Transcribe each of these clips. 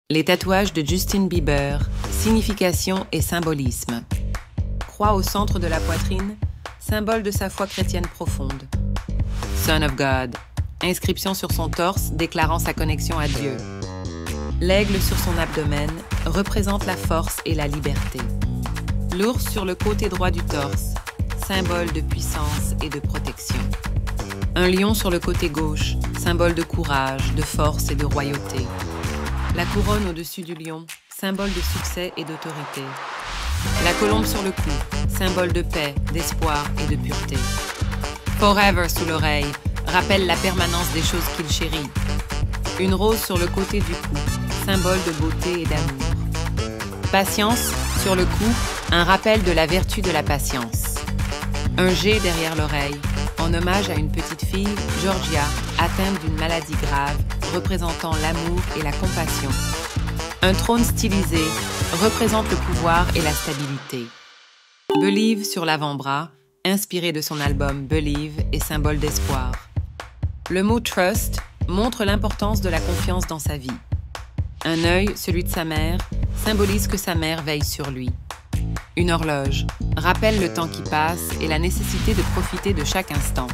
Les tatouages de Justin Bieber, signification et symbolisme. Croix au centre de la poitrine, symbole de sa foi chrétienne profonde. Son of God, inscription sur son torse déclarant sa connexion à Dieu. L'aigle sur son abdomen représente la force et la liberté. L'ours sur le côté droit du torse, symbole de puissance et de protection. Un lion sur le côté gauche, symbole de courage, de force et de royauté. La couronne au-dessus du lion, symbole de succès et d'autorité. La colombe sur le cou, symbole de paix, d'espoir et de pureté. Forever sous l'oreille, rappelle la permanence des choses qu'il chérit. Une rose sur le côté du cou, symbole de beauté et d'amour. Patience sur le cou, un rappel de la vertu de la patience. Un G derrière l'oreille, en hommage à une petite fille, Georgia, atteinte d'une maladie grave, représentant l'amour et la compassion. Un trône stylisé représente le pouvoir et la stabilité. Believe sur l'avant-bras, inspiré de son album Believe et symbole d'espoir. Le mot trust montre l'importance de la confiance dans sa vie. Un œil, celui de sa mère, symbolise que sa mère veille sur lui. Une horloge rappelle le temps qui passe et la nécessité de profiter de chaque instant.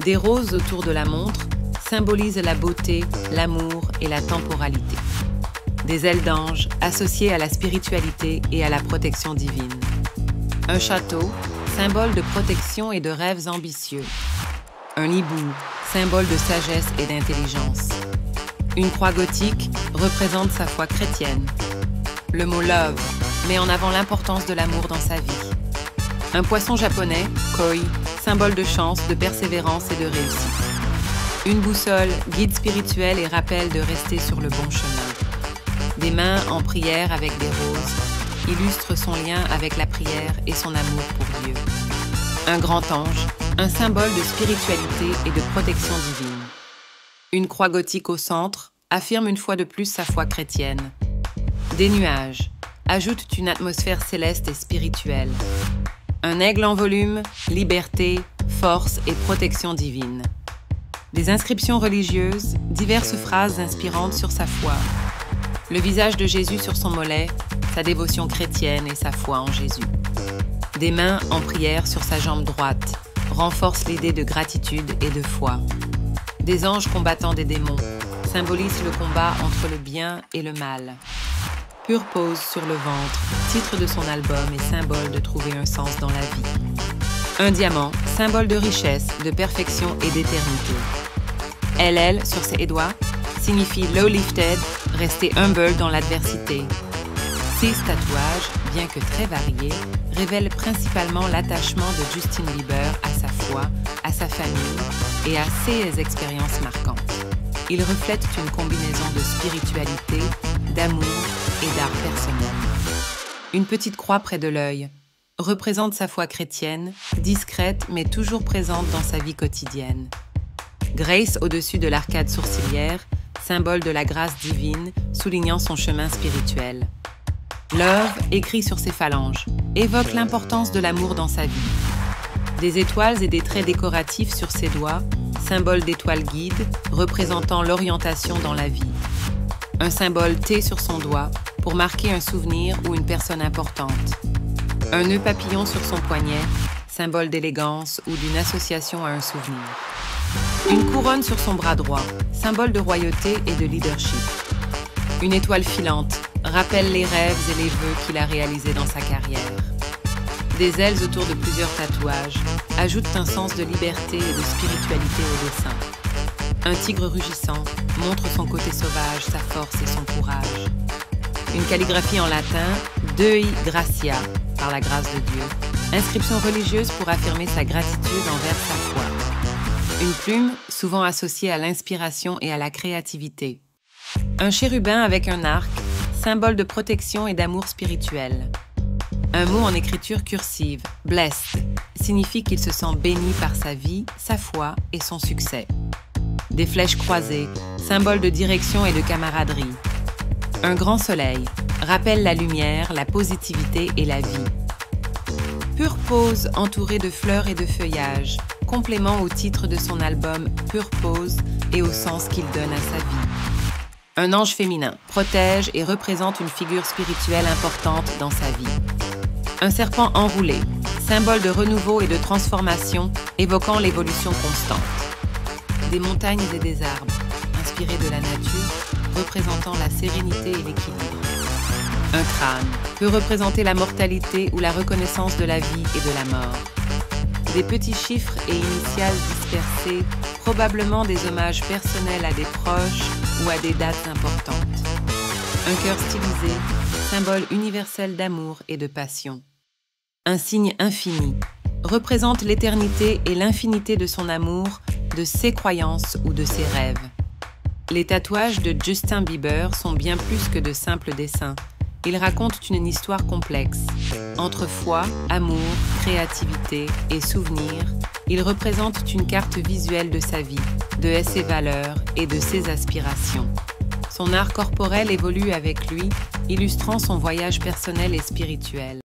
Des roses autour de la montre symbolisent la beauté, l'amour et la temporalité. Des ailes d'ange associées à la spiritualité et à la protection divine. Un château, symbole de protection et de rêves ambitieux. Un hibou, symbole de sagesse et d'intelligence. Une croix gothique représente sa foi chrétienne. Le mot love met en avant l'importance de l'amour dans sa vie. Un poisson japonais, koi, symbole de chance, de persévérance et de réussite. Une boussole, guide spirituel et rappel de rester sur le bon chemin. Des mains en prière avec des roses illustrent son lien avec la prière et son amour pour Dieu. Un grand ange, un symbole de spiritualité et de protection divine. Une croix gothique au centre affirme une fois de plus sa foi chrétienne. Des nuages ajoutent une atmosphère céleste et spirituelle. Un aigle en volume, liberté, force et protection divine. Des inscriptions religieuses, diverses phrases inspirantes sur sa foi. Le visage de Jésus sur son mollet, sa dévotion chrétienne et sa foi en Jésus. Des mains en prière sur sa jambe droite renforcent l'idée de gratitude et de foi. Des anges combattant des démons symbolisent le combat entre le bien et le mal. Pure pose sur le ventre, titre de son album et symbole de trouver un sens dans la vie. Un diamant, symbole de richesse, de perfection et d'éternité. LL sur ses doigts signifie low lifted, rester humble dans l'adversité. Ces tatouages, bien que très variés, révèlent principalement l'attachement de Justin Bieber à sa foi, à sa famille et à ses expériences marquantes. Ils reflètent une combinaison de spiritualité, d'amour et d'art personnel. Une petite croix près de l'œil représente sa foi chrétienne, discrète mais toujours présente dans sa vie quotidienne. Grace au-dessus de l'arcade sourcilière, symbole de la grâce divine, soulignant son chemin spirituel. Love, écrit sur ses phalanges, évoque l'importance de l'amour dans sa vie. Des étoiles et des traits décoratifs sur ses doigts, symbole d'étoile guide, représentant l'orientation dans la vie. Un symbole T sur son doigt, pour marquer un souvenir ou une personne importante. Un nœud papillon sur son poignet, symbole d'élégance ou d'une association à un souvenir. Une couronne sur son bras droit, symbole de royauté et de leadership. Une étoile filante rappelle les rêves et les vœux qu'il a réalisés dans sa carrière. Des ailes autour de plusieurs tatouages ajoutent un sens de liberté et de spiritualité au dessin. Un tigre rugissant montre son côté sauvage, sa force et son courage. Une calligraphie en latin, Dei Gratia, par la grâce de Dieu. Inscription religieuse pour affirmer sa gratitude envers sa foi. Une plume, souvent associée à l'inspiration et à la créativité. Un chérubin avec un arc, symbole de protection et d'amour spirituel. Un mot en écriture cursive, blessed, signifie qu'il se sent béni par sa vie, sa foi et son succès. Des flèches croisées, symbole de direction et de camaraderie. Un grand soleil, rappelle la lumière, la positivité et la vie. Pure pose entourée de fleurs et de feuillages, complément au titre de son album Pure Pose et au sens qu'il donne à sa vie. Un ange féminin protège et représente une figure spirituelle importante dans sa vie. Un serpent enroulé, symbole de renouveau et de transformation, évoquant l'évolution constante. Des montagnes et des arbres, inspirés de la nature, représentant la sérénité et l'équilibre. Un crâne peut représenter la mortalité ou la reconnaissance de la vie et de la mort. Des petits chiffres et initiales dispersés, probablement des hommages personnels à des proches ou à des dates importantes. Un cœur stylisé, symbole universel d'amour et de passion. Un signe infini, représente l'éternité et l'infinité de son amour, de ses croyances ou de ses rêves. Les tatouages de Justin Bieber sont bien plus que de simples dessins. Ils racontent une histoire complexe. Entre foi, amour, créativité et souvenirs, ils représentent une carte visuelle de sa vie, de ses valeurs et de ses aspirations. Son art corporel évolue avec lui, illustrant son voyage personnel et spirituel.